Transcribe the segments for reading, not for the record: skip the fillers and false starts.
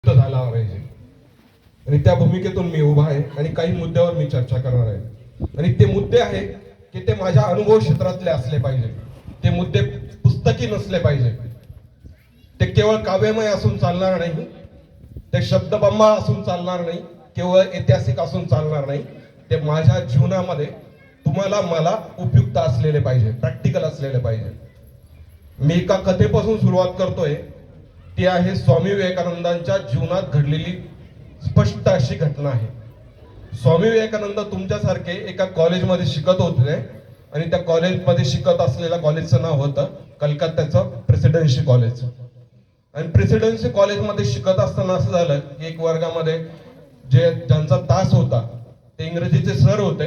उपयुक्त झाला पाहिजे. आणि त्या भूमिकेतून मी उभा आहे आणि काही मुद्द्यावर मी चर्चा करणार आहे. आणि ते मुद्दे आहे की ते माझ्या अनुभव क्षेत्रातले असले पाहिजे. ते मुद्दे पुस्तकी नसले पाहिजे. ते केवळ काव्यमय असून चालणार नाही, ते शब्दबंबाळ असून चालणार नाही, केवळ ऐतिहासिक असून चालणार नाही. ते माझ्या जीवनामध्ये तुम्हाला मला उपयुक्त असलेले पाहिजे, प्रॅक्टिकल असलेले पाहिजे. मी एका कथेपासून सुरुवात करतोय. ती आहे स्वामी विवेकानंदांच्या जीवनात घडलेली स्पष्ट अशी घटना आहे. स्वामी विवेकानंद तुमच्यासारखे एका कॉलेजमध्ये शिकत होते आणि त्या कॉलेजमध्ये शिकत असलेल्या कॉलेजचं नाव होतं कलकत्त्याचं प्रेसिडेन्सी कॉलेज. आणि प्रेसिडेन्सी कॉलेजमध्ये शिकत असताना असं झालं की एक वर्गामध्ये ज्यांचा तास होता ते इंग्रजीचे सर होते.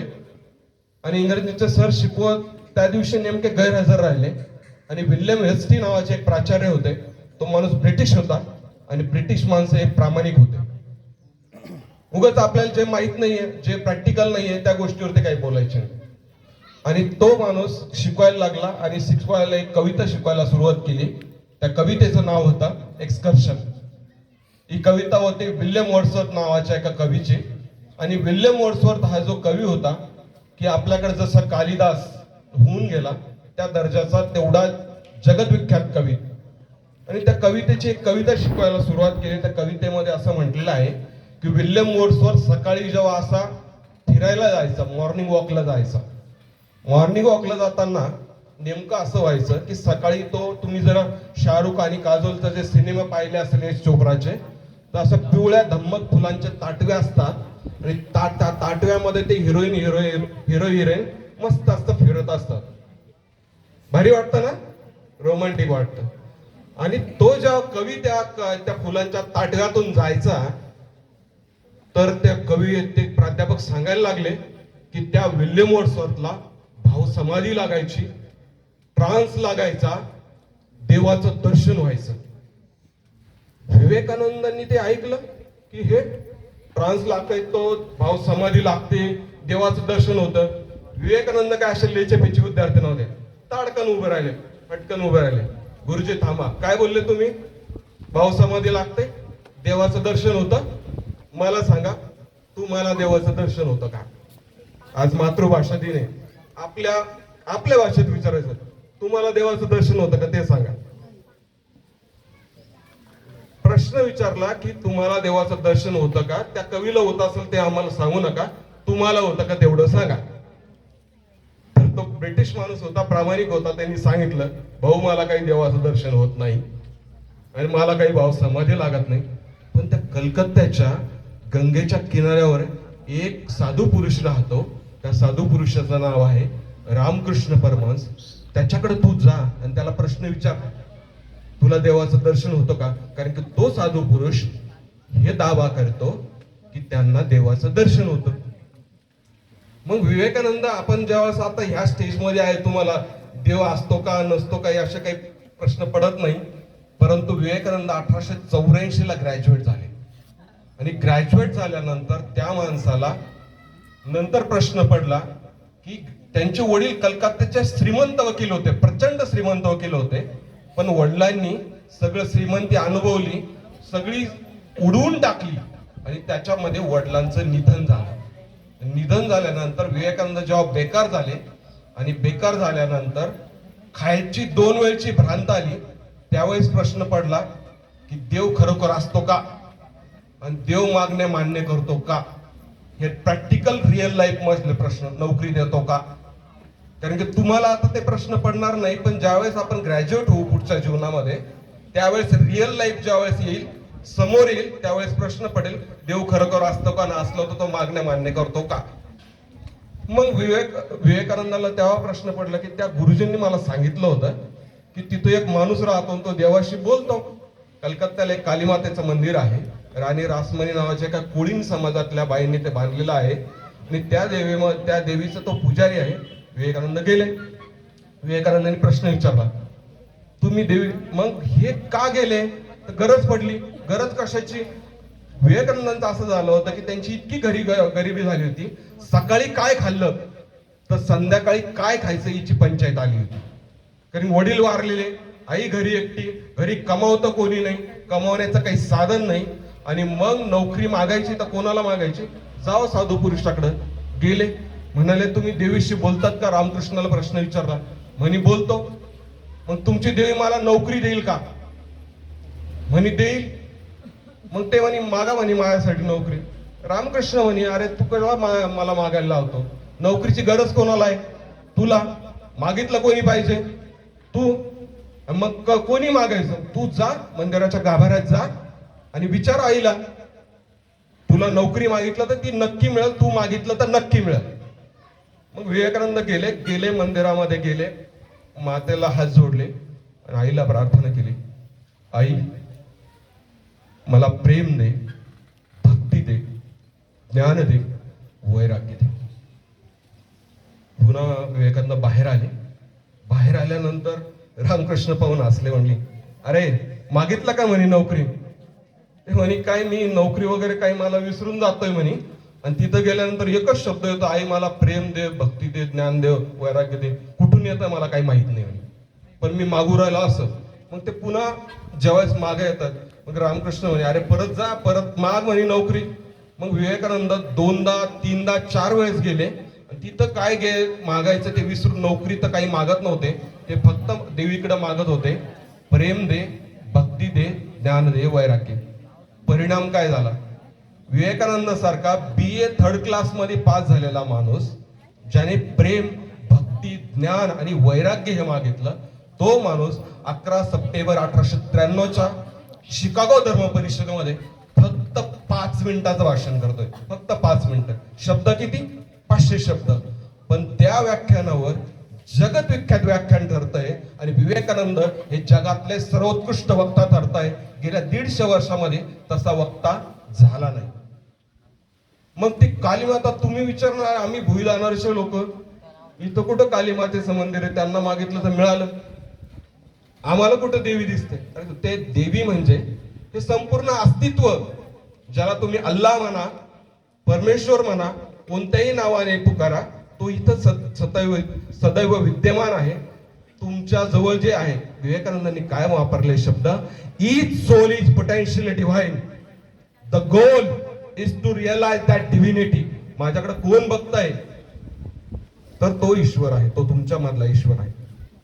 आणि इंग्रजीचे सर शिकवत त्या दिवशी नेमके गैरहजर राहिले. आणि विल्यम हेस्टी नावाचे एक प्राचार्य होते. तो माणूस ब्रिटिश होता आणि ब्रिटिश माणसं हे प्रामाणिक होते. उगाच आपल्याला जे माहित नाहीये, जे प्रॅक्टिकल नाहीये त्या गोष्टीवरती काही बोलायचे नाही. आणि तो माणूस शिकवायला लागला आणि शिकवायला एक कविता शिकवायला सुरुवात केली. त्या कवितेचं नाव होतं एक्सकर्शन. ही कविता होती विल्यम वर्ड्सवर्थ नावाच्या एका कवीची. आणि विल्यम वर्ड्सवर्थ हा जो कवी होता की आपल्याकडे जसा कालिदास होऊन गेला त्या दर्जाचा तेवढा जगदविख्यात कवी. आणि त्या कवितेची एक कविता शिकवायला सुरुवात केली. त्या कवितेमध्ये असं म्हटलेलं आहे की विल्यम वर्ड्सवर्थ सकाळी जेव्हा असा फिरायला जायचा, मॉर्निंग वॉकला जायचा, मॉर्निंग वॉकला जाताना नेमकं असं व्हायचं की सकाळी तो, तुम्ही जरा शाहरुख आणि काजोलचे जे सिनेमा पाहिले असेल यश चोप्राचे, तर असं पिवळ्या धम्मक फुलांचे ताटव्या असतात आणि ताटव्यामध्ये ते हिरो हिरोईन मस्त असतं फिरत असतात. भारी वाटतं ना, रोमॅन्टिक वाटतं. आणि तो जेव्हा कवी त्या फुलांच्या ताटव्यातून जायचा तर त्या कवी ते प्राध्यापक सांगायला लागले की त्या विल्यम वर्ड्सवर्थला भाव समाधी लागायची, ट्रान्स लागायचा, देवाचं दर्शन व्हायचं. विवेकानंदांनी ते ऐकलं की हे ट्रान्स लागतंय, तो भाव समाधी लागते, देवाचं दर्शन होतं. विवेकानंद काय असे लेचेपेचे विद्यार्थी नव्हते. ताडकन उभे राहिले, पटकन उभे राहिले. गुरुजी थांबा, काय बोलले तुम्ही? भाव समाधी लागते, देवाचं दर्शन होतं. मला सांगा, तुम्हाला देवाचं दर्शन होतं का? आज मातृभाषा दिन आहे. आपल्या भाषेत विचारायचं, तुम्हाला देवाचं दर्शन होतं का ते सांगा. प्रश्न विचारला की तुम्हाला देवाचं दर्शन होतं का? त्या कवीला होत असेल ते आम्हाला सांगू नका, तुम्हाला होतं का तेवढं सांगा. तर तो ब्रिटिश माणूस होता, प्रामाणिक होता. त्यांनी सांगितलं, भाऊ मला काही देवाचं दर्शन होत नाही आणि मला काही भाव समाधी लागत नाही. पण त्या कलकत्त्याच्या गंगेच्या किनाऱ्यावर एक साधू पुरुष राहतो. त्या साधू पुरुषाचं नाव आहे रामकृष्ण परमहंस. त्याच्याकडे तू जा आणि त्याला प्रश्न विचार, तुला देवाचं दर्शन होतं का? कारण की तो साधू पुरुष हे दावा करतो की त्यांना देवाचं दर्शन होतं. मग विवेकानंद, आपण ज्यावेळेस आता ह्या स्टेजमध्ये आहे, तुम्हाला देव असतो का नसतो का असे काही प्रश्न पडत नाही. परंतु विवेकानंद 1884 ला ग्रॅज्युएट झाले. आणि ग्रॅज्युएट झाल्यानंतर त्या माणसाला नंतर प्रश्न पडला की त्यांचे वडील कलकत्त्याचे श्रीमंत वकील होते, प्रचंड श्रीमंत वकील होते. पण वडिलांनी सगळं श्रीमंती अनुभवली, सगळी उडवून टाकली आणि त्याच्यामध्ये वडिलांचं निधन झालं. निधन झाल्यानंतर विवेकानंद जेव्हा बेकार झाले आणि बेकार झाल्यानंतर खायची 2 वेळची भ्रांत आली, त्यावेळेस प्रश्न पडला की देव खरोखर असतो का आणि देव मागणे मान्य करतो का? हे प्रॅक्टिकल रिअल लाईफ मधले प्रश्न. नोकरी देतो का? कारण की तुम्हाला आता ते प्रश्न पडणार नाही, पण ज्यावेळेस आपण ग्रॅज्युएट होऊ पुढच्या जीवनामध्ये, त्यावेळेस रिअल लाईफ ज्यावेळेस येईल, समोर येईल, त्यावेळेस प्रश्न पडेल, देव खरोखर असतो का, नसलो तर तो मागण्या मान्य करतो का? मग विवेकानंदाला तेव्हा प्रश्न पडला की त्या गुरुजींनी मला सांगितलं होतं की तिथं एक माणूस राहतो, तो देवाशी बोलतो. कलकत्त्याला एक कालीमातेचं मंदिर आहे, राणी रासमणी नावाच्या एका कुळीन समाजातल्या बाईंनी ते बांधलेलं आहे. आणि त्या देवीचा तो पुजारी आहे. विवेकानंद गेले. विवेकानंदांनी प्रश्न विचारला, तुम्ही देवी, मग हे का गेले? तर गरज पडली. गरज कशाची? विवेकानंदांचं असं झालं होतं की त्यांची इतकी गरिबी झाली होती, सकाळी काय खाल्लं तर संध्याकाळी काय खायचं याची पंचायत आली होती. कारण वडील वारलेले, आई घरी एकटी, घरी कमावतं कोणी नाही, कमावण्याचं काही साधन नाही. आणि मग नोकरी मागायची तर कोणाला मागायची? जावं साधू पुरुषाकडे. गेले, म्हणाले तुम्ही देवीशी बोलतात का? रामकृष्णाला प्रश्न विचारला. म्हणे बोलतो. मग तुमची देवी मला नोकरी देईल का? म्हणे देईल. मग ते म्हणे मागा म्हणे माझ्यासाठी नोकरी. रामकृष्ण म्हणे अरे तू कळवा मला मागायला लावतो? नोकरीची गरज कोणाला आहे? तुला. मागितलं कोणी पाहिजे? तू. मग कोणी मागायचं? तू जा मंदिराच्या गाभाऱ्यात जा आणि विचार आईला, तुला नोकरी मागितलं तर ती नक्की मिळेल, तू मागितलं तर नक्की मिळेल. मग विवेकानंद गेले मंदिरामध्ये गेले, मातेला हात जोडले आणि आईला प्रार्थना केली, आई मला प्रेम दे, भक्ती दे, ज्ञान दे, वैराग्य दे. पुन्हा विवेकानंद बाहेर आले. बाहेर आल्यानंतर रामकृष्ण पाहून हसले, म्हणले अरे मागितलं का म्हणे नोकरी? ते म्हणे काय मी नोकरी वगैरे काही मला विसरून जातोय म्हणे. आणि तिथं गेल्यानंतर एकच शब्द येतो, आई मला प्रेम दे, भक्ती दे, ज्ञान दे, वैराग्य दे. कुठून येतं मला काही माहित नाही म्हणे, पण मी मागू राहिलो असं. मग ते पुन्हा ज्यावेळेस मागे येतात, मग रामकृष्ण म्हणे अरे परत जा, परत माग म्हणे नोकरी. मग विवेकानंद 2दा 3दा 4 वेळेस गेले. तिथं काय मागायचं ते विसरून, नोकरी तर काही मागत नव्हते, ते फक्त देवीकडे मागत होते, प्रेम दे, भक्ती दे, ज्ञान दे, वैराग्य. परिणाम काय झाला? विवेकानंद सारखा BA 3rd क्लास मध्ये पास झालेला माणूस, ज्याने प्रेम, भक्ती, ज्ञान आणि वैराग्य हे मागितलं, तो माणूस 11 सप्टेंबर 1893च्या शिकागो धर्म परिषदेमध्ये फक्त 5 मिनिटाचं भाषण करतोय. फक्त 5 मिनिटं. शब्द किती? 500 शब्द. पण त्या व्याख्यानावर जगत विख्यात व्याख्यान ठरतंय आणि विवेकानंद हे जगातले सर्वोत्कृष्ट वक्ता ठरताय. गेल्या 150 वर्षामध्ये तसा वक्ता झाला नाही. मग ती कालीमाता तुम्ही विचारणार, आम्ही भुई जाणारचे लोक, इथं कुठं कालीमातेचं मंदिर आहे? त्यांना मागितलं तर मिळालं. आम्हाला कुठं देवी दिसते? अरे ते देवी म्हणजे हे संपूर्ण अस्तित्व, ज्याला तुम्ही अल्लाह म्हणा, परमेश्वर म्हणा, कोणत्याही नावाने पुकारा, तो इथं सदैव विद्यमान आहे तुमच्या जवळ जे आहे. विवेकानंदांनी काय वापरले शब्द? Each soul is potential divine, the goal is to realise that divinity. माझ्याकडे कोण बघताय? तर तो ईश्वर आहे, तो तुमच्या मधला ईश्वर आहे.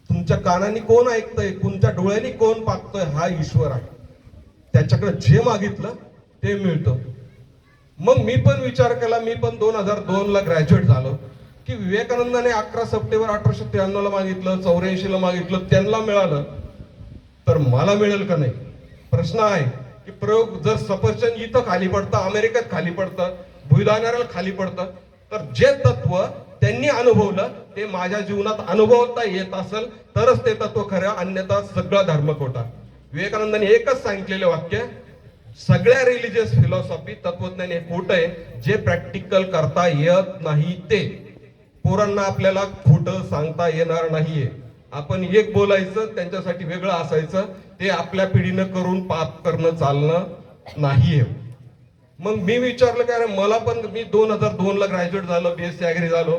तुमच्या कानांनी कोण ऐकतंय, तुमच्या डोळ्यांनी कोण पाहतोय, हा ईश्वर आहे. त्याच्याकडे जे मागितलं ते मिळतं. मग मी पण विचार केला, मी पण 2002 ला ग्रॅज्युएट झालो, की विवेकानंदाने 11 सप्टेंबर 1893 ला मागितलं, 84 ला मागितलं, त्यांना मिळालं, तर मला मिळेल का नाही? प्रश्न आहे की प्रयोग जर सफरचंद इथं खाली पडतं, अमेरिकेत खाली पडतं, भुईदाण्याला खाली पडतं, तर जे तत्व त्यांनी अनुभवलं ते माझ्या जीवनात अनुभवता येत असेल तरच ते तत्व खरं, अन्यथा सगळा धर्म खोटा. विवेकानंदांनी एकच सांगितलेले वाक्य, सगळ्या रिलिजियस फिलॉसॉफी, तत्वज्ञान हे खोटं आहे, जे प्रॅक्टिकल करता येत नाही ते. पोरांना आपल्याला खोटं सांगता येणार नाहीये. आपण एक बोलायचं, त्यांच्यासाठी वेगळं असायचं, ते आपल्या पिढीनं करून पाप करणं चालणं नाहीये. मग मी विचारलं की अरे मला पण, मी 2002 ला ग्रॅज्युएट झालो, BSc ऍग्री झालो.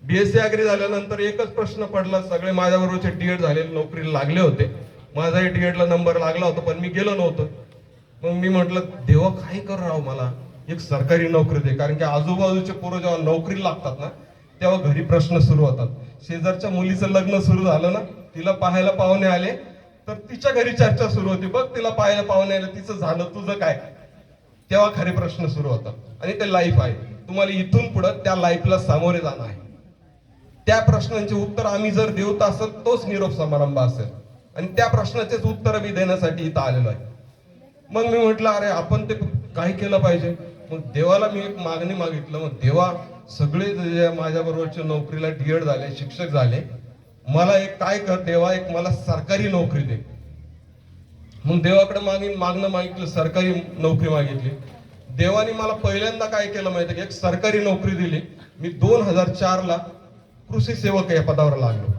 BSc ऍग्री झाल्यानंतर एकच प्रश्न पडला, सगळे माझ्याबरोबरचे DED झालेले नोकरीला लागले होते, माझाही DED ला नंबर लागला होता, पण मी गेलो नव्हतो. मग मी म्हटलं देवा काय कर राव, मला एक सरकारी नोकरी दे. कारण की आजूबाजूचे पोरं जेव्हा नोकरीला लागतात ना, तेव्हा घरी प्रश्न सुरू होतात. शेजारच्या मुलीचं लग्न सुरू झालं ना, तिला पाहायला पाहुणे आले, तर तिच्या घरी चर्चा सुरू होती, बघ तिला पाहायला पाहुणे आले, तिचं झालं, तुझं काय? तेव्हा खरे प्रश्न सुरू होतात. आणि ते लाईफ आहे, तुम्हाला इथून पुढे त्या लाईफला सामोरे जाणं आहे. त्या प्रश्नांचे उत्तर आम्ही जर देऊ तर असेल तोच निरोप समारंभ असेल, आणि त्या प्रश्नाचेच उत्तर मी देण्यासाठी इथं आलेलो आहे. मग मी म्हटलं अरे आपण ते काय केलं पाहिजे? मग देवाला मी एक मागणी मागितलं. मग देवा, सगळे जे माझ्या बरोबरचे नोकरीला DED झाले, शिक्षक झाले, मला एक काय कर देवा, एक मला सरकारी नोकरी दे. मग देवाकडे मागणं मागितलं, सरकारी नोकरी मागितली. देवाने मला पहिल्यांदा काय केलं माहिती की एक सरकारी नोकरी दिली. मी 2004 ला कृषी सेवक या पदावर लागलो.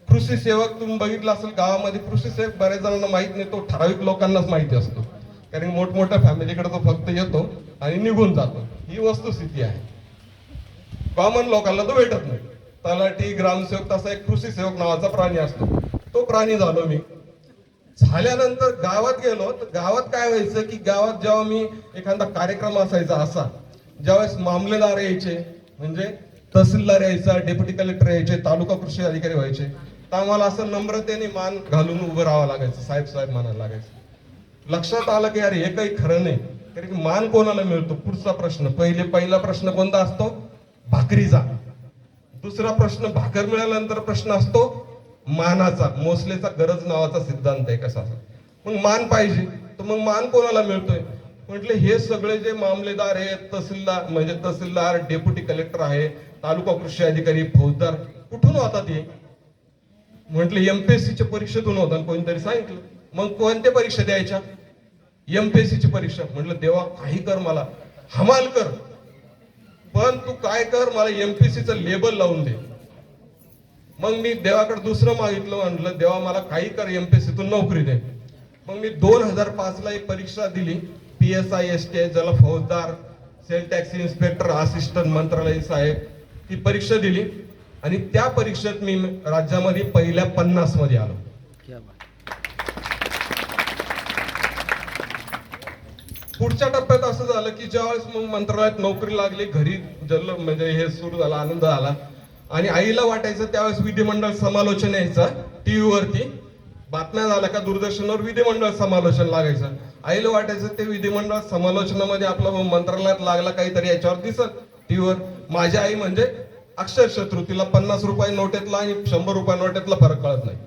कृषी सेवक तुम्ही बघितलं असेल गावामध्ये, कृषी सेवक बऱ्याच जणांना माहित नाही, तो ठराविक लोकांनाच माहिती असतो, कारण मोठमोठ्या फॅमिलीकडे तो फक्त येतो आणि निघून जातो. ही वस्तुस्थिती आहे, कॉमन लोकांना तो भेटत नाही. तलाठी, ग्रामसेवक, तसा एक कृषी सेवक नावाचा प्राणी असतो, तो प्राणी झालो मी. झाल्यानंतर गावात गेलो तर गावात काय व्हायचं की गावात जेव्हा मी एखादा कार्यक्रम असायचा असा, ज्यावेळेस मामलेदार यायचे, म्हणजे तहसीलदार यायचा, डेप्युटी कलेक्टर यायचे, तालुका कृषी अधिकारी व्हायचे, तर आम्हाला असं नम्रतेने मान घालून उभं राहावं लागायचं, साहेब साहेब म्हणायला लागायचं. लक्षात आलं की यार हे काही खरं नाही, कारण की मान कोणाला मिळतो. पुढचा प्रश्न, पहिला प्रश्न कोणता असतो? भाकरीचा. दुसरा प्रश्न, भाकर मिळाल्यानंतर प्रश्न असतो मानाचा. मोसलेचा गरज नावाचा सिद्धांत आहे कसा. मग मान पाहिजे, तर मग मान कोणाला मिळतोय? म्हटले हे सगळे जे मामलेदार आहेत, तहसीलदार म्हणजे तहसीलदार, डेप्युटी कलेक्टर आहे, तालुका कृषी अधिकारी, फौजदार, कुठून होतात हे? म्हटले एमपीएससीच्या परीक्षेतून होतात. कोणतरी सांगितलं. मग कोणत्या परीक्षा द्यायच्या? एमपीएससीची परीक्षा. म्हटलं देवा काही कर, मला हमाल कर, पण तू काय कर, मला एमपीएससीचं लेबल लावून दे. मग मी देवाकडे दुसरं मागितलं, म्हटलं देवा मला काही कर, एमपीएससीतून नोकरी दे. मग मी 2005 ला एक परीक्षा दिली, PSI STI, ज्याला फौजदार, सेल टॅक्स इन्स्पेक्टर, असिस्टंट मंत्रालय साहेब, ती परीक्षा दिली आणि त्या परीक्षेत मी राज्यामध्ये पहिल्या 50 मध्ये आलो. पुढच्या टप्प्यात असं झालं की ज्यावेळेस मग मंत्रालयात नोकरी लागली, घरी जल म्हणजे हे सुरू झालं, आनंद आला. आणि आईला वाटायचं त्यावेळेस विधिमंडळ समालोचन यायचं टीव्ही वरती, बातम्या झाल्या का दूरदर्शनवर विधिमंडळ समालोचन लागायचं. आईला वाटायचं ते विधिमंडळ समालोचनामध्ये आपलं मंत्रालयात लागला काहीतरी याच्यावर दिसत टीव्हीवर. माझी आई म्हणजे अक्षरशत्रू, तिला 50 रुपये नोटेतला आणि 100 रुपये नोटेतला फरक कळत नाही.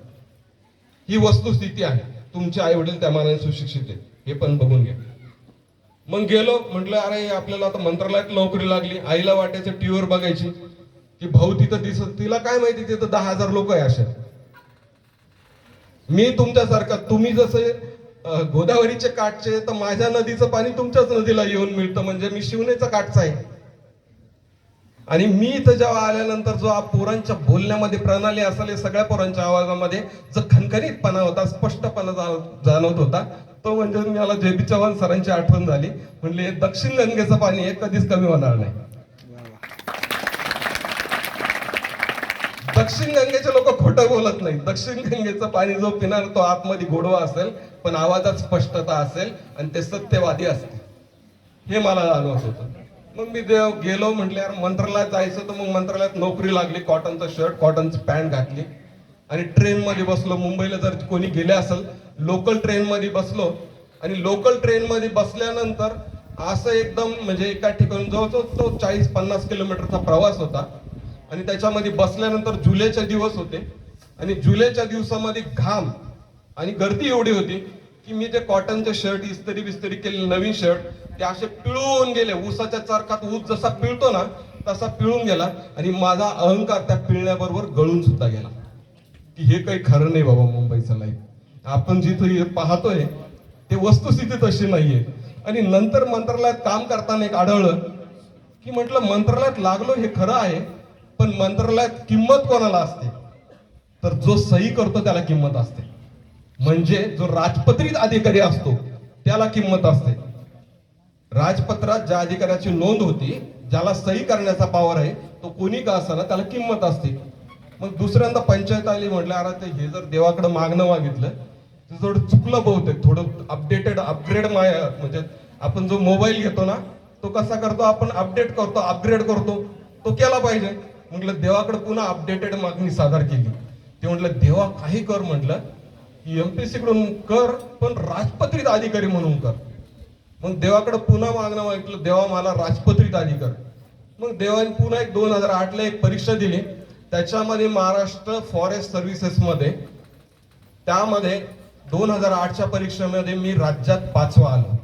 ही वस्तुस्थिती आहे. तुमचे आई वडील त्या मानाने सुशिक्षित आहेत, हे पण बघून घ्या. मग गेलो, म्हटलं अरे आपल्याला आता मंत्रालयात नोकरी लागली. आईला वाटायचं टीव्हीवर बघायची की भाऊ तिथं दिसत, तिला काय माहिती तिथं 10,000 लोक आहे अशा. मी तुमच्यासारखा, तुम्ही जसे गोदावरीचे काठचे, तर माझ्या नदीचं पाणी तुमच्याच नदीला येऊन मिळतं, म्हणजे मी शिवनेचा काठचा आहे. आणि मी इथं जेव्हा आल्यानंतर जो पोरांच्या बोलण्यामध्ये प्रणाली असेल, सगळ्या पोरांच्या आवाजामध्ये जो खणखणीतपणा होता, स्पष्टपणा जाणवत होता, तो म्हणजे मला JB चव्हाण सरांची आठवण झाली. म्हणले दक्षिण गंगेचं पाणी हे कधीच कमी होणार नाही. दक्षिण गंगेचे लोक खोटं बोलत नाही. दक्षिण गंगेचं पाणी जो पिणार तो आतमध्ये गोडवा असेल, पण आवाजात स्पष्टता असेल आणि ते सत्यवादी असते, हे मला जाणवत होतं. मग मी गेलो, म्हटलं यार मंत्रालयात जायचं, तर मग मंत्रालयात नोकरी लागली. कॉटनचं शर्ट, कॉटनची पॅन्ट घातली आणि ट्रेन मध्ये बसलो. मुंबईला जर कोणी गेले असेल, लोकल ट्रेन मध्ये बसलो. आणि लोकल ट्रेन मध्ये बसल्यानंतर असं एकदम म्हणजे एका ठिकाणी जवळजवळ तो 40-50 किलोमीटरचा प्रवास होता. आणि त्याच्यामध्ये बसल्यानंतर जुलैचे दिवस होते आणि जुलैच्या दिवसामध्ये घाम आणि गर्दी एवढी होती की मी ते कॉटनचे शर्ट इस्त्री बिस्त्री केलेले नवीन शर्ट ते असे पिळून गेले. ऊसाच्या चरखात ऊस जसा पिळतो ना तसा पिळून गेला. आणि माझा अहंकार त्या पिळण्याबरोबर गळून सुद्धा गेला की हे काही खरं नाही बाबा. मुंबईचं लाईफ आपण जिथे पाहतोय ते वस्तुस्थिती तशी नाहीये. आणि नंतर मंत्रालयात काम करताना एक आढळलं की म्हटलं मंत्रालयात लागलो हे खरं आहे, पण मंत्रालयात किंमत कोणाला असते? तर जो सही करतो त्याला किंमत असते. म्हणजे जो राजपत्रित अधिकारी असतो त्याला किंमत असते. राजपत्रात ज्या अधिकाऱ्याची नोंद होती, ज्याला सही करण्याचा पावर आहे, तो कोणी का असाना त्याला किंमत असते. मग दुसऱ्यांदा पंचायत आली, म्हटलं अरे ते हे जर देवाकडे मागणं मागितलं तर थोडं चुकलं बहुतेक. थोडं अपग्रेड म्हणजे आपण जो मोबाईल घेतो ना तो कसा करतो, आपण अपडेट करतो, अपग्रेड करतो, तो केला पाहिजे. म्हटलं देवाकडे पुन्हा अपडेटेड मागणी सादर केली. ते म्हटलं देवा काही कर, म्हटलं एमपीएससी कडून कर, पण राजपत्रित अधिकारी म्हणून कर. मग देवाकडे पुन्हा मागणं मागितलं, देवा मला राजपत्रित अधिकारी. मग देवाने पुन्हा 2008 ला एक परीक्षा दिली. त्याच्यामध्ये महाराष्ट्र फॉरेस्ट सर्व्हिसेस मध्ये, त्यामध्ये 2008च्या परीक्षेमध्ये मी राज्यात 5वा आलो.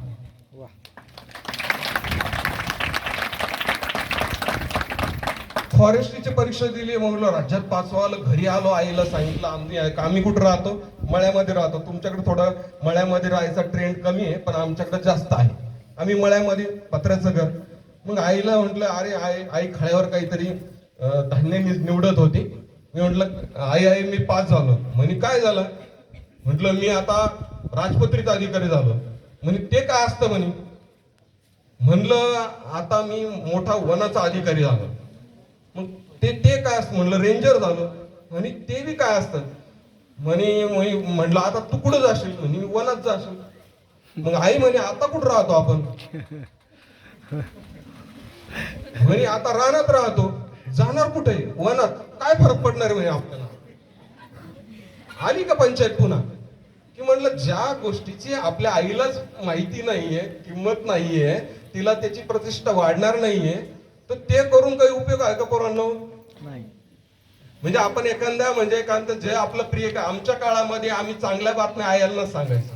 फॉरेस्ट्रीची परीक्षा दिली, मग राज्यात 5वा आलो. घरी आलो, आईला सांगितलं आम्ही कुठं राहतो, मळ्यामध्ये राहतो. तुमच्याकडे थोडं मळ्यामध्ये राहायचा ट्रेंड कमी आहे, पण आमच्याकडे जास्त आहे. आम्ही मळ्यामध्ये पत्र्याचं घर. मग आईला म्हटलं अरे आई खळ्यावर काहीतरी धान्य निवडत होती. मी म्हटलं आई मी 5 झालो. म्हणे काय झालं? म्हटलं मी आता राजपत्रित अधिकारी झालो. म्हणे ते काय असतं? म्हणे म्हणलं आता मी मोठा वनाचा अधिकारी झालो. मग ते काय असतं? म्हणलं रेंजर झालो. म्हणे ते बी काय असतं? म्हणलं आता तू कुठं जाशील? म्हणे वनात जाशील. मग आई म्हणे आता कुठं राहतो आपण? म्हणे आता रानात राहतो. जाणार कुठे? वनात. काय फरक पडणार म्हणे आपल्याला? आली का पंचायत पुन्हा की म्हणलं ज्या गोष्टीची आपल्या आईलाच माहिती नाहीये, किंमत नाहीये, तिला त्याची प्रतिष्ठा वाढणार नाहीये, तर ते करून काही उपयोग आहे का पोरांनो? नाही. म्हणजे आपण एखाद्या म्हणजे एखादं जे आपलं प्रिय का आमच्या काळामध्ये आम्ही चांगल्या बातम्या आईला सांगायचं.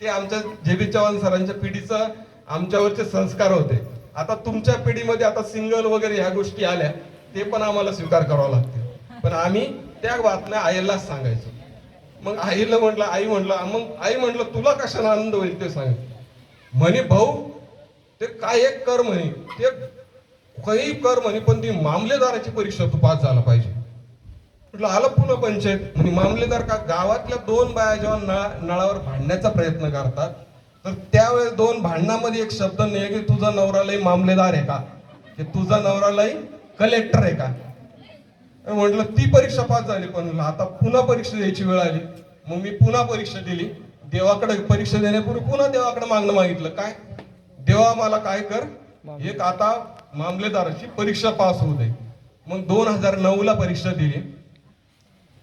ते आमच्या जे.बी. चव्हाण सरांच्या पिढीचं आमच्यावरचे संस्कार होते. आता तुमच्या पिढीमध्ये आता सिंगल वगैरे ह्या गोष्टी आल्या, ते पण आम्हाला स्वीकार करावं लागते. पण आम्ही त्या बातम्या आईलाच सांगायचो. मग आईला म्हटलं, आई म्हटलं तुला कशाला आनंद होईल ते सांग. म्हणे भाऊ ते काय एक कर म्हणे, ते काही कर म्हणे, पण ती मामलेदाराची परीक्षा तू पास झाला पाहिजे. म्हटलं आलं पुन्हा पंचायत. म्हणजे मामलेदार का? गावातल्या 2 बाया जेव्हा नळावर भांडण्याचा प्रयत्न करतात, तर त्यावेळेस 2 भांडणामध्ये एक शब्द नाही की तुझा नवरा लई मामलेदार आहे का, की तुझा नवरा लई कलेक्टर आहे का. म्हटलं ती परीक्षा पास झाली, पण आता पुन्हा परीक्षा द्यायची वेळ आली. मग मी पुन्हा परीक्षा दिली. देवाकडे परीक्षा देण्यापूर्वी पुन्हा देवाकडे मागणं मागितलं, काय देवा मला काय कर, एक आता मामलेदाराची परीक्षा पास होऊ दे. मग 2009ला परीक्षा दिली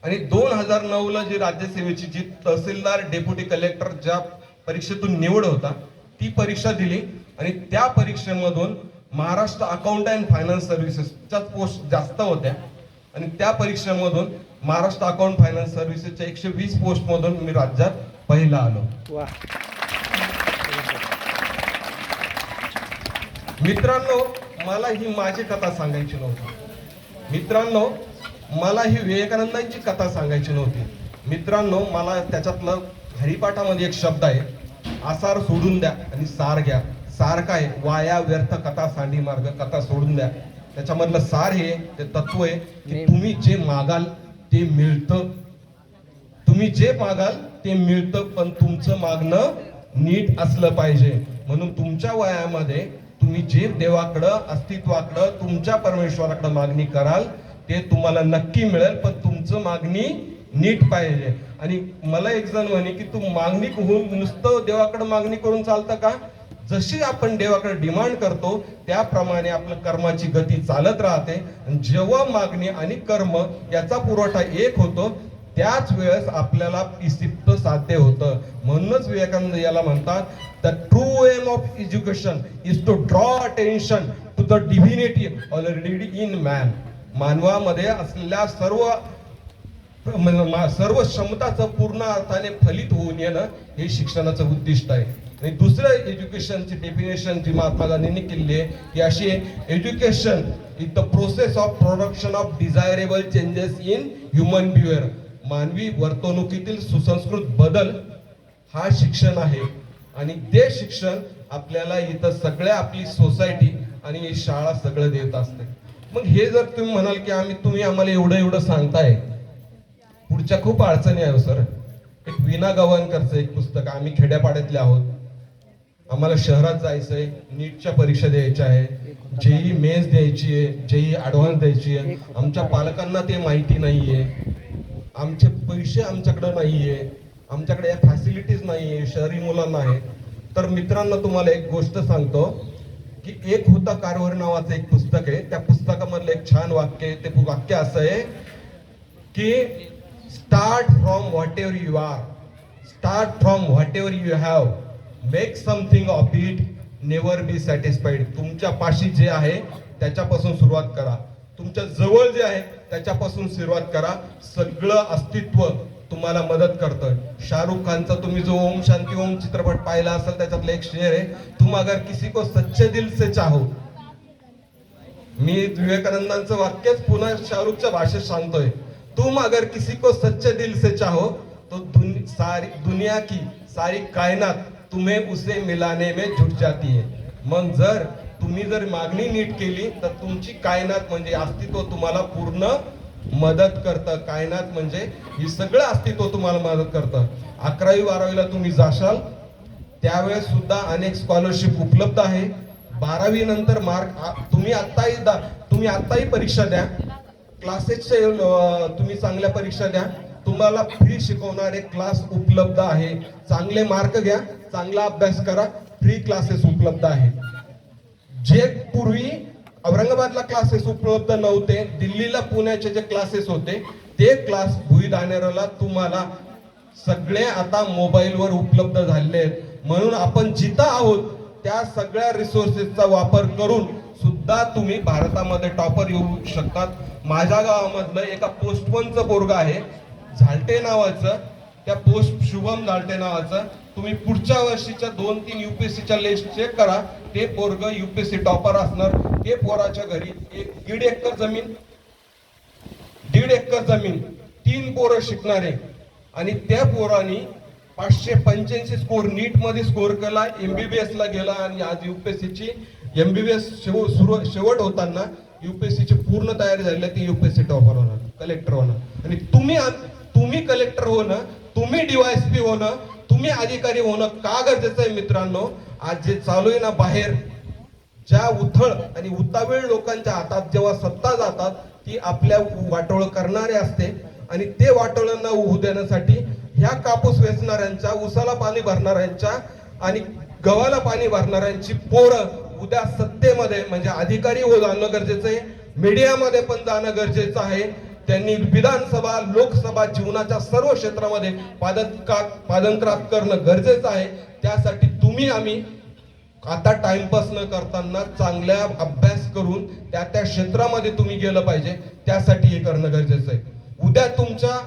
आणि 2009ला जी राज्यसेवेची जी तहसीलदार डेप्युटी कलेक्टर ज्या परीक्षेतून निवड होता ती परीक्षा दिली आणि त्या परीक्षेमधून महाराष्ट्र अकाउंट अँड फायनान्स सर्व्हिसेसच्या पोस्ट जास्त होत्या आणि त्या परीक्षेमधून महाराष्ट्र अकाउंट फायनान्स सर्व्हिसेसच्या 120 पोस्ट मधून मी राज्यात पहिला आलो. मित्रांनो, मला ही माझी कथा सांगायची नव्हती. मित्रांनो, मला ही विवेकानंदांची कथा सांगायची नव्हती. मित्रांनो, मला त्याच्यातलं हरिपाठामध्ये एक शब्द आहे, आसार सोडून द्या आणि सार घ्या. सार काय? वाया व्यर्थ कथा सांडी मार्ग, कथा सोडून द्या. त्याच्यामधलं सार हे ते तत्व आहे की तुम्ही जे मागाल ते मिळतं. तुम्ही जे मागाल ते मिळतं, पण तुमचं मागणं नीट असलं पाहिजे. म्हणून तुमच्या वयामध्ये तुम्ही जे देवाकडं, अस्तित्वाकडं, तुमच्या परमेश्वराकडे मागणी कराल ते तुम्हाला नक्की मिळेल, पण तुमचं मागणी नीट पाहिजे. आणि मला एक जण म्हणे की तू मागणी होऊन नुसतं देवाकडे मागणी करून चालतं का? जशी आपण देवाकडे डिमांड करतो त्याप्रमाणे आपलं कर्माची गती चालत राहते. जेव्हा मागणी आणि कर्म याचा पुरवठा एक होतो त्याच वेळेस आपल्याला इसिप्त साध्य होतं. म्हणूनच विवेकानंद याला म्हणतात, the true aim of education is to draw attention to the divinity already in man. मानवामध्ये असलेल्या सर्व क्षमताचं पूर्ण अर्थाने फलित होऊन येणं हे शिक्षणाचं उद्दिष्ट आहे. आणि दुसरं एज्युकेशनची डेफिनेशन जी महात्मा गांधींनी केली आहे की अशी आहे, education is the process of production of desirable changes in human behaviour. मानवी वर्तणुकीतील सुसंस्कृत बदल हा शिक्षण आहे. आणि ते शिक्षण आपल्याला इथं सगळ्या आपली सोसायटी आणि शाळा सगळं देत असते. मग हे जर तुम्ही म्हणाल की तुम्ही आम्हाला एवढं सांगताय, पुढच्या खूप अडचणी आहे सर. एक विना गवाणकरचं एक पुस्तक, आम्ही खेड्यापाड्यातले आहोत, आम्हाला शहरात जायचंय, नीटच्या परीक्षा द्यायच्या आहे, जेई मेन्स द्यायची आहे, जेई ऍडव्हान्स द्यायची आहे. आमच्या पालकांना ते माहिती नाहीये, आमचे पैसे आमच्याकडे नाहीये, आमच्याकडे या फॅसिलिटीज नाहीये, शहरी मुलांना आहे. तर मित्रांनो, तुम्हाला एक गोष्ट सांगतो की एक होता कारभार नावाचं एक पुस्तक आहे. त्या पुस्तकामधलं एक छान वाक्य आहे. ते वाक्य असं आहे की start from whatever you are, start from whatever you have, make something of it, never be satisfied. तुमच्या पाशी जे आहे त्याच्यापासून सुरुवात करा, तुमच्या जवळ जे आहे त्याच्यापासून सुरुवात करा. सगळं अस्तित्व तुम्हाला मदत करतं. शाहरुख खानचा तुम्ही जो ओम शांती ओम चित्रपट पाहिला असेल त्याच्यातलं एक शेर आहे, तुम अगर किसी को सच्चे दिल से चाहो. मी विवेकानंदांचं वाक्यच पुन्हा शाहरुखच्या भाषेत सांगतोय, तुम अगर किसी को सच्चे दिल से चाहो तो सारी दुनिया की सारी कायनात तुम्हें उसे मिलाने में जुट जाती है. मग जर तुम्ही जर मागणी नीट केली तर तुमची कायनात म्हणजे अस्तित्व तुम्हाला पूर्ण मदत करतं. कायनात म्हणजे ही सगळं अस्तित्व तुम्हाला मदत करतं. 11वी 12वीला तुम्ही जाशाल त्यावेळेस सुद्धा अनेक स्कॉलरशिप उपलब्ध आहे. 12वी नंतर मार्क तुम्ही आत्ताही परीक्षा द्या, क्लासेसचे तुम्ही चांगल्या परीक्षा द्या, तुम्हाला तुम्हाला फ्री शिकवणारे क्लास उपलब्ध आहे. चांगले मार्क घ्या, चांगला अभ्यास करा, फ्री क्लासेस उपलब्ध आहेत. जे पूर्वी औरंगाबादला क्लासेस उपलब्ध नव्हते, दिल्लीला पुण्याचे जे क्लासेस होते ते क्लास भुईदानेरला तुम्हाला सगळे आता मोबाईलवर उपलब्ध झालेले आहेत. म्हणून आपण जिथं आहोत त्या सगळ्या रिसोर्सेसचा वापर करून सुद्धा तुम्ही भारतामध्ये टॉपर येऊ शकतात. माझ्या गावामधलं एका पोस्टमनचं पोरग आहे झालटे नावाचं, त्या शुभम झालटे नावाचं, तुम्ही पुढच्या वर्षीच्या 2-3 UPSCच्या लिस्ट चेक करा. ते पोरग UPSC टॉपर असणार. ते पोराच्या घरी 1.5 एकर जमीन, 1.5 एकर जमीन, 3 पोरं शिकणारे, आणि त्या पोरांनी 585 स्कोर नीट मध्ये स्कोर केला, MBBS ला गेला, आणि आज UPSCची MBBS शेवट होताना UPSCची पूर्ण तयारी झाली, ती UPSC टॉपर होणार, कलेक्टर होणार. आणि तुम्ही कलेक्टर होणं, तुम्ही DYSP होणं, तुम्ही अधिकारी होणं का गरजेचं आहे मित्रांनो? आज जे चालू आहे ना बाहेर, ज्या उथळ आणि उतावीळ लोकांच्या हातात जेव्हा सत्ता जातात ती आपल्या वाटोळ करणारे असते, आणि ते वाटोळांना होऊ देण्यासाठी ह्या कापूस वेचणाऱ्यांच्या, उसाला पाणी भरणाऱ्यांच्या आणि गव्हाला पाणी भरणाऱ्यांची पोरं उद्या सत्तेमध्ये म्हणजे अधिकारी हो जाणं गरजेचं आहे, मीडियामध्ये पण जाणं गरजेचं आहे. त्यांनी विधानसभा, लोकसभा, जीवनाच्या सर्व क्षेत्रामध्ये पादंत्रात करणं गरजेचं आहे. त्यासाठी तुम्ही आम्ही आता टाइमपास न करताना चांगल्या अभ्यास करून त्या क्षेत्रामध्ये तुम्ही गेलं पाहिजे. त्यासाठी हे करणं गरजेचं आहे. उद्या तुमच्या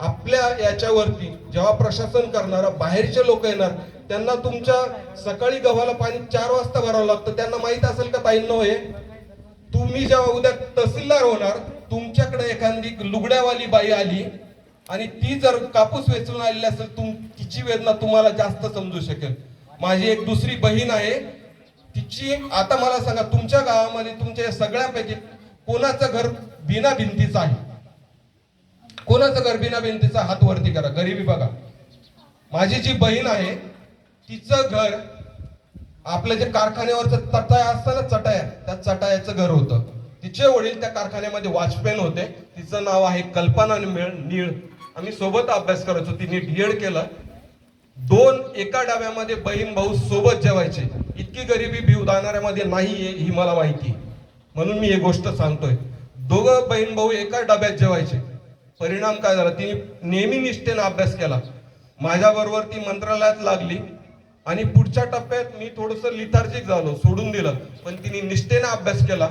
आपल्या याच्यावरती जेव्हा प्रशासन करणार बाहेरचे लोक येणार, त्यांना तुमच्या सकाळी गव्हाला पाणी 4 वाजता भरावं लागतं. त्यांना माहित असेल का ताईंनो हे? तुम्ही जेव्हा उद्या तहसीलदार होणार, तुमच्याकडे एखादी लुगड्यावाली बाई आली आणि ती जर कापूस वेचून आलेली असेल, तिची वेदना तुम्हाला जास्त समजू शकेल. माझी एक दुसरी बहीण आहे, तिची आता मला सांगा, तुमच्या गावामध्ये तुमच्या सगळ्यापैकी कोणाचं घर बिना भिंतीचं आहे? कोणाचं घर बिना भिंतीचा? हात वरती करा. गरिबी बघा. माझी जी बहीण आहे तिचं घर आपलं जे कारखान्यावरचं चटाया असतं ना, चटाया, त्या चटायाचं घर होतं. तिचे वडील त्या कारखान्यामध्ये वॉचमॅन होते. तिचं नाव आहे कल्पना नीळ. आम्ही सोबत अभ्यास करायचो. तिने DED केलं. 2 एका डब्यामध्ये बहीण भाऊ सोबत जेवायचे. इतकी गरिबी भिवदानाऱ्यामध्ये नाहीये ही मला माहिती, म्हणून मी ही गोष्ट सांगतोय. 2 बहीण भाऊ एका डब्यात जेवायचे. परिणाम काय झाला? तिने नेहमी निष्ठेने अभ्यास केला. माझ्या बरोबर ती मंत्रालयात लागली आणि पुढच्या टप्प्यात मी थोडंसं लिथार्जिक झालो, सोडून दिलं. पण तिने निष्ठेने अभ्यास केला.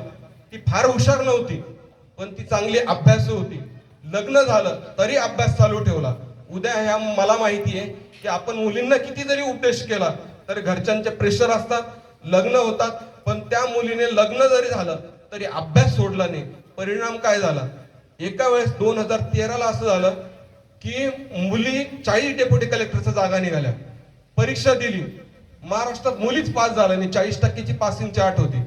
ती फार हुशार नव्हती, पण ती चांगली अभ्यासू होती. लग्न झालं तरी अभ्यास चालू ठेवला. उद्या ह्या मला माहिती आहे की आपण मुलींना किती जरी उपदेश केला तर घरच्यांचे प्रेशर असतात, लग्न होतात, पण त्या मुलीने लग्न जरी झालं तरी अभ्यास सोडला नाही. परिणाम काय झाला? एका वेळेस 2013ला असं झालं की मुली 40 डेप्युटी कलेक्टरच्या जागा निघाल्या. परीक्षा दिली, महाराष्ट्रात मुलीच पास झाल्या नाही. 40% ची पासिंगची अट होती.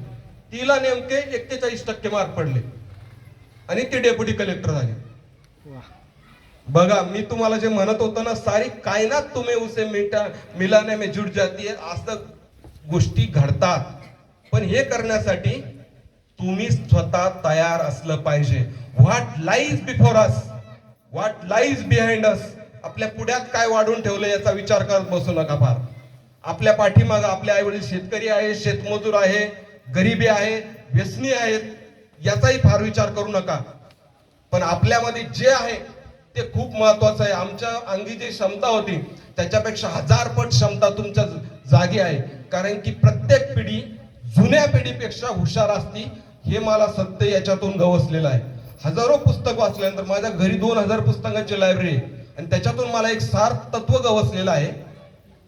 तिला नेमके 41% मार्क पडले आणि ती डेप्युटी कलेक्टर झाली. बघा, मी तुम्हाला जे म्हणत होतो ना, सारी कायनात तुम्ही उसे मिलाने में जुट जाती है, असं गोष्टी घडतात. पण हे करण्यासाठी तुम्ही स्वतः तयार असलं पाहिजे. What lies before us, what lies behind us, आपल्या पुढ्यात काय वाढून ठेवलं याचा विचार करत बसू नका. फार आपल्या पाठीमागं आपले आई वडील शेतकरी आहे, शेतमजूर आहे, गरिबी आहे, व्यसनी आहेत, याचाही फार विचार करू नका. पण आपल्यामध्ये जे आहे ते खूप महत्वाचं आहे. आमच्या अंगी जी क्षमता होती त्याच्यापेक्षा 1000 पट क्षमता तुमच्या जागी आहे. कारण की प्रत्येक पिढी जुन्या पिढीपेक्षा हुशार असती, हे मला सत्य याच्यातून गवसलेलं आहे. हजारो पुस्तक वाचल्यानंतर माझ्या घरी 2000 पुस्तकांची लायब्ररी आहे आणि त्याच्यातून मला एक सार तत्व गवसलेलं आहे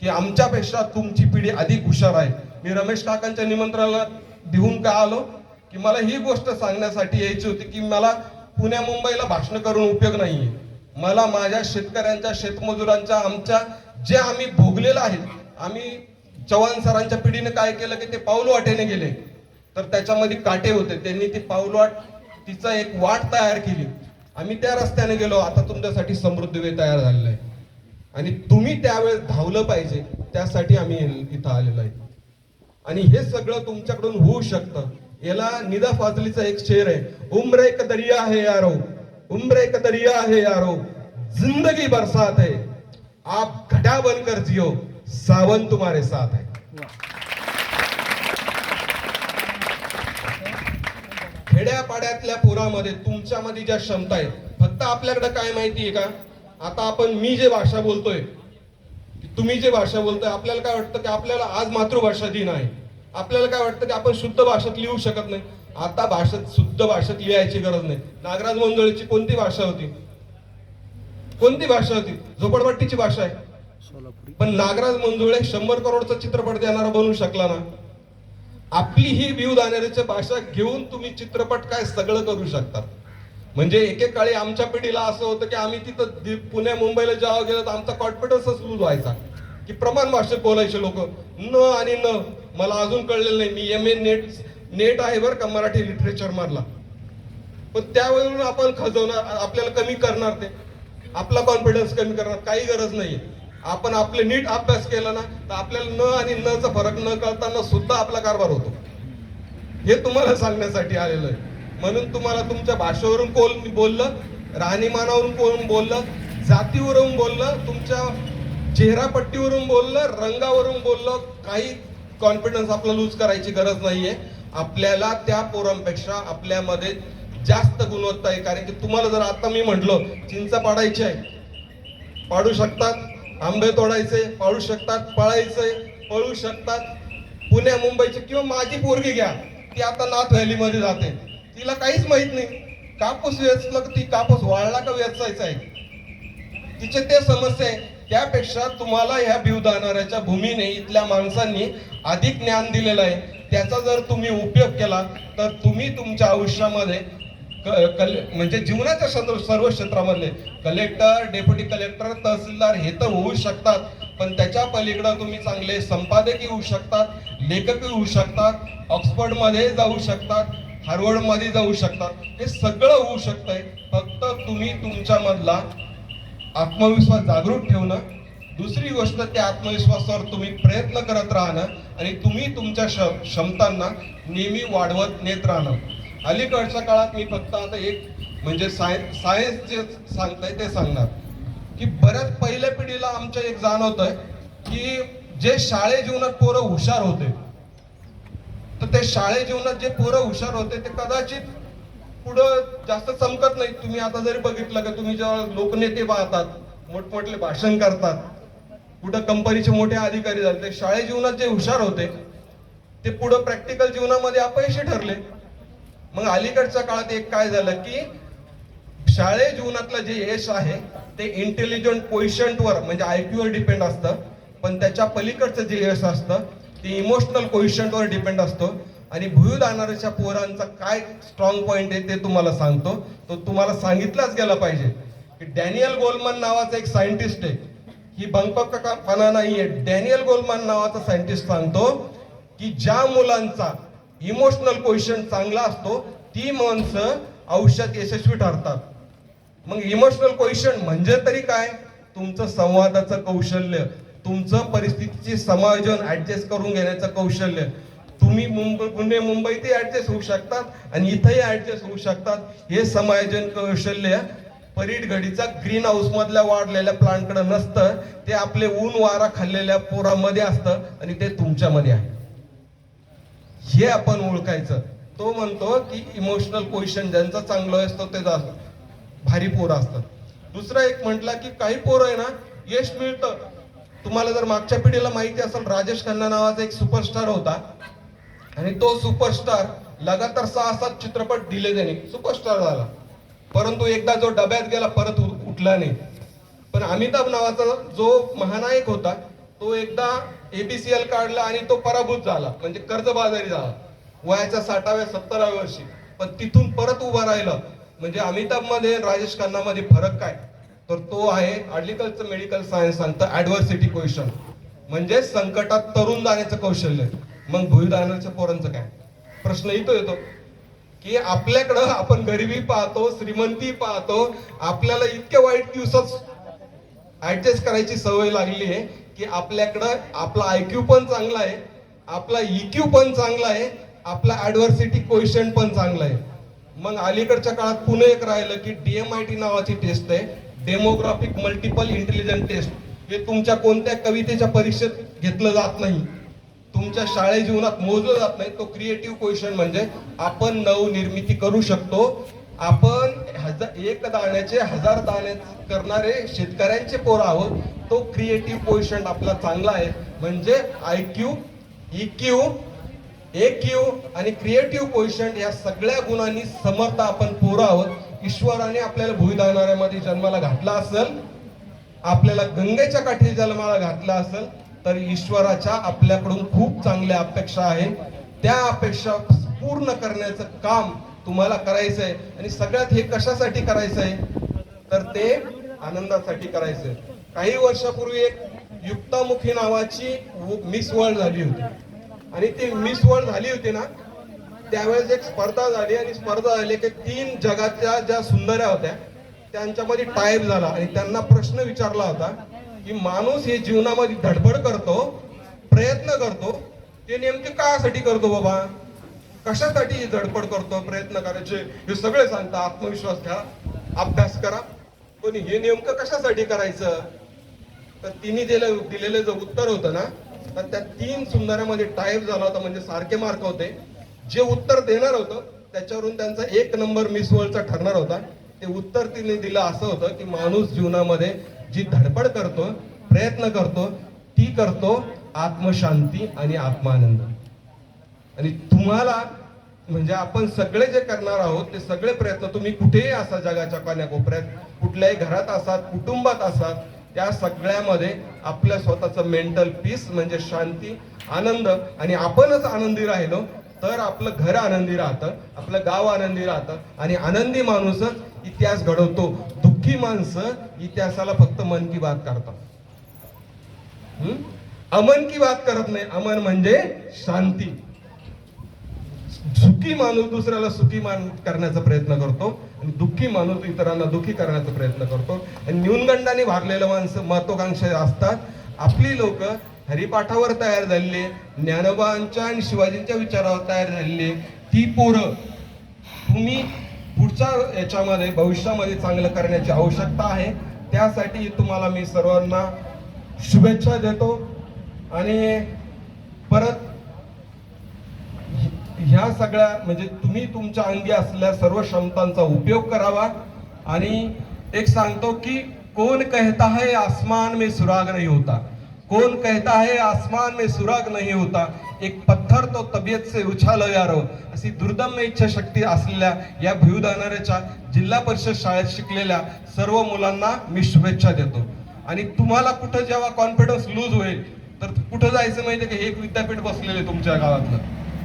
की आमच्यापेक्षा तुमची पिढी अधिक हुशार आहे. मी रमेश काकांच्या निमंत्रणाला देऊन का आलो की मला ही गोष्ट सांगण्यासाठी यायची होती की मला पुण्या मुंबईला भाषण करून उपयोग नाहीये. मला माझ्या शेतकऱ्यांच्या, शेतमजुरांच्या, आमच्या जे आम्ही भोगलेलं आहे, आम्ही चव्हाण सरांच्या पिढीने काय केलं की ते पाऊलवाटेने गेले, तर त्याच्यामध्ये काटे होते. त्यांनी ती पाऊलवाट, तिचा एक वाट तयार केली. आम्ही त्या रस्त्याने गेलो. आता तुमच्यासाठी समृद्धी वे तयार झालेला आहे आणि तुम्ही त्यावेळेस धावलं पाहिजे. त्यासाठी आम्ही इथं आलेलो आहे आणि हे सगळं तुमच्याकडून होऊ शकतं. याला निदा फाजलीचा एक शेर आहे, उम्र एक दरिया है यारो, उम्र एक दरिया है यारो, जिंदगी बरसात है, आप घटा बनकर जियो, सावन तुम्हारे साथ है. खेड्यापाड्यातल्या पोरामध्ये तुमच्यामध्ये ज्या क्षमता आहेत, फक्त आपल्याकडे काय माहितीये का, आता आपण मी जे भाषा बोलतोय, तुम्ही जे भाषा बोलतोय, आपल्याला काय वाटतं की आपल्याला आज मातृभाषा दिन आहे, आपल्याला काय वाटतं की आपण शुद्ध भाषेत लिहू शकत नाही. आता भाषेत शुद्ध भाषेत लिहायची गरज नाही. नागराज मंजुळेची कोणती भाषा होती? कोणती भाषा होती? झोपडपट्टीची भाषा आहे. पण नागराज मंजुळे 100 करोडचा चित्रपट देणारा बनवू शकला ना. आपली ही व्ह्यू दानेरीची भाषा घेऊन तुम्ही चित्रपट काय सगळं करू शकता. म्हणजे एकेकाळी आमच्या पिढीला असं होतं की आम्ही तिथं पुण्या मुंबईला जेव्हा गेलो तर आमचा कॉन्फिडन्सच लूज व्हायचा की प्रमाण भाषेत बोलायचे लोक. न आणि न मला अजून कळलेलं नाही. मी MA नेट आहे बरं का मराठी लिटरेचर मधला. पण त्यावरून आपण खजवणार, आपल्याला कमी करणार, ते आपला कॉन्फिडन्स कमी करणार, काही गरज नाहीये. आपण आपले नीट अभ्यास केला ना तर आपल्याला न आणि न चा फरक न कळताना सुद्धा आपला कारभार होतो. हे तुम्हाला सांगण्यासाठी आलेलं आहे. म्हणून तुम्हाला तुमच्या भाषेवरून कोण बोललं, राहणीमानावरून कोण बोललं, जातीवरून बोललं, तुमच्या चेहरापट्टीवरून बोललं, रंगावरून बोललं, काही कॉन्फिडन्स आपला लूज करायची गरज नाहीये. आपल्याला त्या पोरांपेक्षा आपल्यामध्ये जास्त गुणवत्ता आहे. कारण की तुम्हाला जर आता मी म्हटलं चिंचा पाडायची आहे, पाडू शकतात. आंबे तोडायचे पाडू शकतात. पळायचंय पळू शकतात. पुण्या मुंबईची किंवा माझी पोरगी घ्या, ती आता नाथ व्हॅलीमध्ये जाते, तिला काहीच माहित नाही. कापूस वेचलं ती कापूस वाळला का वेचायचा आहे, तिचे ते समस्या आहे. त्यापेक्षा तुम्हाला ह्या भिवदानाऱ्याच्या भूमीने इथल्या माणसांनी अधिक ज्ञान दिलेलं आहे. त्याचा जर तुम्ही उपयोग केला तर तुम्ही तुमच्या आयुष्यामध्ये म्हणजे जीवनाच्या सर्व क्षेत्रामधले कलेक्टर, डेप्युटी कलेक्टर, तहसीलदार हे तर होऊ शकतात. पण त्याच्या पलीकडे तुम्ही चांगले संपादक होऊ शकतात, लेखक होऊ शकतात, ऑक्सफर्ड मध्ये जाऊ शकतात, हार्वर्ड मध्ये जाऊ शकतात. हे सगळं होऊ शकतंय. फक्त तुम्ही तुमच्या मधला आत्मविश्वास जागृत ठेवणं. दुसरी गोष्ट, त्या आत्मविश्वासावर तुम्ही प्रयत्न करत राहणं आणि तुम्ही तुमच्या क्षमतांना नेहमी वाढवत नेत राहणं. अलीकडच्या काळात मी फक्त आता एक म्हणजे सायन्स जे सांगताय ते सांगणार की बऱ्याच पहिल्या पिढीला आमच्या एक जाणवतंय की जे शाळे जीवनात पोरं हुशार होते, तर ते शाळे जीवनात जे पोरं हुशार होते ते कदाचित पुढं जास्त चमकत नाही. तुम्ही आता जरी बघितलं की तुम्ही जेव्हा लोकनेते पाहतात, मोठमोठे भाषण करतात, कुठं कंपनीचे मोठे अधिकारी झाले, ते शाळे जीवनात जे हुशार होते ते पुढं प्रॅक्टिकल जीवनामध्ये अपयशी ठरले. मग अलीकडच्या काळात एक काय झालं की शाळे जीवनातलं जे यश आहे ते इंटेलिजंट कोइशंटवर म्हणजे IQ वर डिपेंड असतं. पण त्याच्या पलीकडचं जे यश असतं ते इमोशनल कोइशंटवर डिपेंड असतं. आणि भूदानाऱ्याच्या पोरांचा काय स्ट्रॉंग पॉइंट आहे ते तुम्हाला सांगतो. तो तुम्हाला सांगितलाच गेला पाहिजे की डॅनियल गोलमन नावाचा एक सायंटिस्ट आहे. ही बंकपणा नाहीये. डॅनियल गोलमन नावाचा सायंटिस्ट सांगतो की ज्या मुलांचा इमोशनल कोइशंट चांगला असतो ती माणसं आयुष्यात यशस्वी ठरतात. मग इमोशनल कोइशंट म्हणजे तरी काय? तुमचं संवादाचं कौशल्य, तुमचं परिस्थितीची समायोजन ऍडजस्ट करून घेण्याचं कौशल्य. तुम्ही मुंबईतही ऍडजस्ट होऊ शकतात आणि इथंही ऍडजस्ट होऊ शकतात. हे समायोजन कौशल्य परीट घडीचा ग्रीन हाऊस मधल्या वाढलेल्या प्लांटकडे नसतं. ते आपले ऊन वारा खाल्लेल्या पोरामध्ये असतं आणि ते तुमच्यामध्ये आहे. हे आपण ओळखायचं. तो म्हणतो की इमोशनल कोइशंट ज्यांचा चांगलं असतो ते भारी पोरं असतात. दुसरा एक म्हटला की काही पोरं आहे ना यश मिळतं. तुम्हाला जर मागच्या पिढीला माहिती असेल, राजेश खन्ना नावाचा एक सुपरस्टार होता आणि तो सुपरस्टार लगातार 6-7 चित्रपट दिले त्याने, सुपरस्टार झाला. परंतु एकदा जो डब्यात गेला परत उठला नाही. पण अमिताभ नावाचा जो महानायक होता तो एकदा ABCL काढला आणि तो पराभूत झाला, म्हणजे कर्जबाजारी झाला वयाच्या 60व्या 70व्या वर्षी. पण तिथून परत उभा राहिला. म्हणजे अमिताभ मध्ये राजेश खन्ना मध्ये फरक काय? तर तो आहे आर्टिकलचं मेडिकल सायन्स सांगतं ऍडव्हर्सिटी कोइशंट, म्हणजे संकटात तरुण जाण्याचं कौशल्य. मग भूदानाच्या पोरांचं काय? प्रश्न इथं येतो की आपल्याकडं आपण गरिबी पाहतो, श्रीमंती पाहतो, आपल्याला इतके वाईट दिवसात ऍडजस्ट करायची सवय लागली आहे की आपल्याकडं आपला IQ पण चांगला आहे, आपला EQ पण चांगला आहे, आपला ऍडव्हर्सिटी कोइशंट पण चांगला आहे. मग अलीकडच्या काळात पुन्हा एक राहिलं की DMIT नावाची टेस्ट आहे, डेमोग्राफिक मल्टिपल इंटेलिजन्स टेस्ट हे तुमच्या कोणत्या कवितेच्या परीक्षेत घेतलं जात नाही, तुमच्या शाळे जीवनात मोजलं जात नाही. तो क्रिएटिव्ह क्वेश्चन म्हणजे आपण नवनिर्मिती करू शकतो. आपण एक दाण्याचे 1000 दाणे करणारे शेतकऱ्यांचे पोर आहोत. तो क्रिएटिव्ह क्वेश्चन आपला चांगला आहे. म्हणजे IQ, EQ, AQ आणि क्रिएटिव्ह क्वेश्चन या सगळ्या गुणांनी समर्थ आपण पोरं आहोत. ईश्वराने आपल्याला भुईदानाऱ्यामध्ये जन्माला घातला असेल, आपल्याला गंगेच्या काठी जन्माला घातला असेल, तर ईश्वराच्या आपल्याकडून खूप चांगल्या अपेक्षा आहे. त्या अपेक्षा पूर्ण करण्याचं काम तुम्हाला करायचं आहे. आणि सगळ्यात हे कशासाठी करायचं आहे, तर ते आनंदासाठी करायचं आहे. काही वर्षापूर्वी एक युक्तामुखी नावाची मिस वर्ल्ड झाली होती. आणि ती मिस वर्ल्ड झाली होती ना, त्यावेळेस एक स्पर्धा झाली. आणि स्पर्धा झाली की 3 जगाच्या ज्या सुंदऱ्या होत्या त्यांच्यामध्ये टाईप झाला. आणि त्यांना प्रश्न विचारला होता की माणूस हे जीवनामध्ये धडपड करतो, प्रयत्न करतो, ते नेमके कासाठी करतो बाबा, कशासाठी धडपड करतो, प्रयत्न करायचे हे सगळे सांगता, आत्मविश्वास घ्या, अभ्यास करा, पण हे नेमकं कशासाठी करायचं. तर तिने दिलेलं जे उत्तर होतं ना, तर त्या 3 सुंदरामध्ये टाईप झाला होता. म्हणजे सारखे मार्क होते. जे उत्तर देणार होतं त्याच्यावरून त्यांचा 1 नंबर मिस वर्ल्डचा ठरणार होता. ते उत्तर तिने दिलं असं होतं की माणूस जीवनामध्ये जी धडपड करतो, प्रयत्न करतो, ती करतो आत्मशांती आणि आत्मानंद. आणि तुम्हाला म्हणजे आपण सगळे जे करणार आहोत ते सगळे प्रयत्न, तुम्ही कुठेही असा जगाच्या कानाकोपऱ्यात, कुठल्याही घरात असाल, कुटुंबात असाल, त्या सगळ्यामध्ये आपल्या स्वतःचं मेंटल पीस म्हणजे शांती, आनंद आणि आपणच आनंदी राहिलो तर आपलं घर आनंदी राहतं, आपलं गाव आनंदी राहतं. आणि आनंदी माणूसच इतिहास घडवतो. दुःखी माणसं इतिहासाला फक्त मन की बात करतात, अमन की बात करत नाही. अमन म्हणजे शांती. सुखी माणूस दुसऱ्याला सुखी करण्याचा प्रयत्न करतो आणि दुःखी माणूस इतरांना दुःखी करण्याचा प्रयत्न करतो. आणि न्यूनगंडाने भागलेलं माणसं महत्वाकांक्षी असतात. आपली लोक हरिपाठावर तयार झालेली, ज्ञानोबांच्या आणि शिवाजींच्या विचारावर तयार झालेली ती पोरं तुम्ही पुढच्या याच्यामध्ये भविष्यामध्ये चांगलं करण्याची आवश्यकता आहे. त्यासाठी तुम्हाला मी सर्वांना शुभेच्छा देतो. आणि परत ह्या सगळ्या म्हणजे तुम्ही तुमच्या अंगी असलेल्या सर्व क्षमतांचा उपयोग करावा. आणि एक सांगतो की कौन कहता है आसमान में सुराग नहीं होता, कौन कहता है आसमान में सुराग नहीं होता, एक पत्थर तो तबियत से उछालो यारो. अशी दुर्दम्य इच्छाशक्ती असलेल्या या भुईदानाऱ्याच्या जिल्हा परिषद शाळेत शिकलेल्या सर्व मुलांना मी शुभेच्छा देतो. आणि तुम्हाला कुठं जेव्हा कॉन्फिडन्स लूज होईल तर कुठं जायचं माहिती आहे की एक विद्यापीठ बसलेले तुमच्या गावातलं,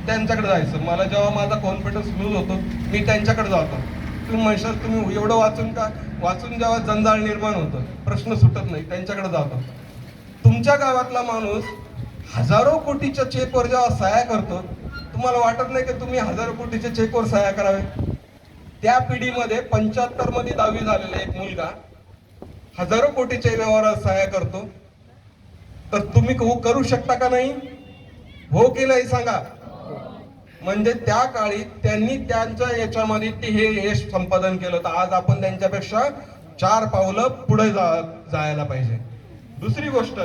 त्यांच्याकडे जायचं. मला जेव्हा माझा कॉन्फिडन्स लूज होतो मी त्यांच्याकडे जातो. तुम्ही म्हणशाल तुम्ही एवढं वाचून का, वाचून जेव्हा जंजाळ निर्माण होतं, प्रश्न सुटत नाही, त्यांच्याकडे जातो. तुमच्या गावातला माणूस हजारो कोटीच्या चेकवर जेव्हा सह्या करतो, तुम्हाला वाटत नाही की तुम्ही हजारो कोटीच्या चेकवर सह्या करावे. त्या पिढीमध्ये 75 मध्ये 10वी झालेला एक मुलगा हजारो कोटीच्या व्यवहारात सह्या करतो, तर तुम्ही करू शकता का नाही? हो की नाही सांगा. म्हणजे त्या काळी त्यांनी त्यांच्या याच्यामध्ये हे यश संपादन केलं, तर आज आपण त्यांच्यापेक्षा 4 पावलं पुढे जायला पाहिजे. दुसरी गोष्ट,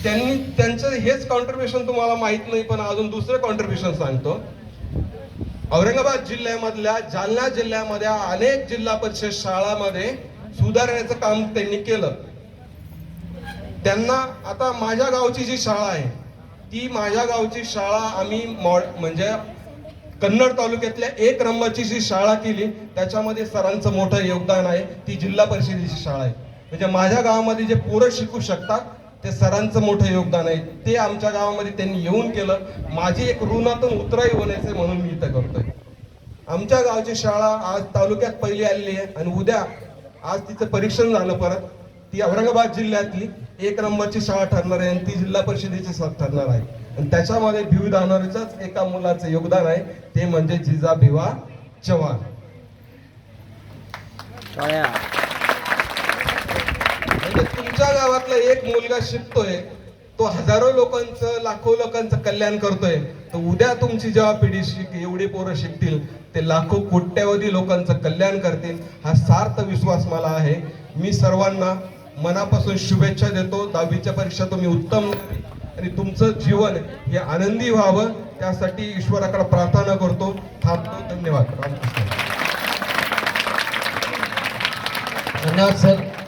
त्यांनी त्यांचं हेच कॉन्ट्रीब्युशन तुम्हाला माहित नाही, पण अजून दुसरं कॉन्ट्रीब्युशन सांगतो. औरंगाबाद जिल्ह्यामधल्या, जालना जिल्ह्यामध्ये अनेक जिल्हा परिषद शाळांमध्ये सुधारण्याचं काम त्यांनी केलं. त्यांना आता माझ्या गावची जी शाळा आहे, ती माझ्या गावची शाळा आम्ही म्हणजे कन्नड तालुक्यातल्या 1 नंबरची जी शाळा केली त्याच्यामध्ये सरांचं मोठं योगदान आहे. ती जिल्हा परिषदेची शाळा आहे. म्हणजे माझ्या गावामध्ये जे पोरं शिकू शकतात ते सरांचं मोठं योगदान आहे. ते आमच्या गावामध्ये त्यांनी येऊन केलं. माझी एक ऋणातून उतराई होण्याचे म्हणून मी इथं करतोय. आमच्या गावची शाळा आज तालुक्यात पहिली आलेली आहे आणि उद्या आज तिचं परीक्षण झालं परत. ती औरंगाबाद जिल्ह्यातली 1 नंबरची शाळा ठरणार आहे आणि ती जिल्हा परिषदेची ठरणार आहे. आणि त्याच्यामध्ये भुईदानाऱ्याच्याच एका मुलाचं योगदान आहे, ते म्हणजे जिजा भिवा चव्हाण. म्हणजे तुमच्या गावातला एक मुलगा शिकतोय, तो हजारो लोकांचं, लाखो लोकांचं कल्याण करतोय, तर उद्या तुमची जेव्हा पिढी एवढी पोरं शिकतील ते लाखो कोट्यावधी लोकांचं कल्याण करतील. हा सार्थ विश्वास मला आहे. मी सर्वांना मनापासून शुभेच्छा देतो. 10वीच्या परीक्षा तुम्ही उत्तम आणि तुमचं जीवन हे आनंदी व्हावं त्यासाठी ईश्वराकडे प्रार्थना करतो. थांबतो. धन्यवाद. रामकृष्ण. धन्यवाद सर.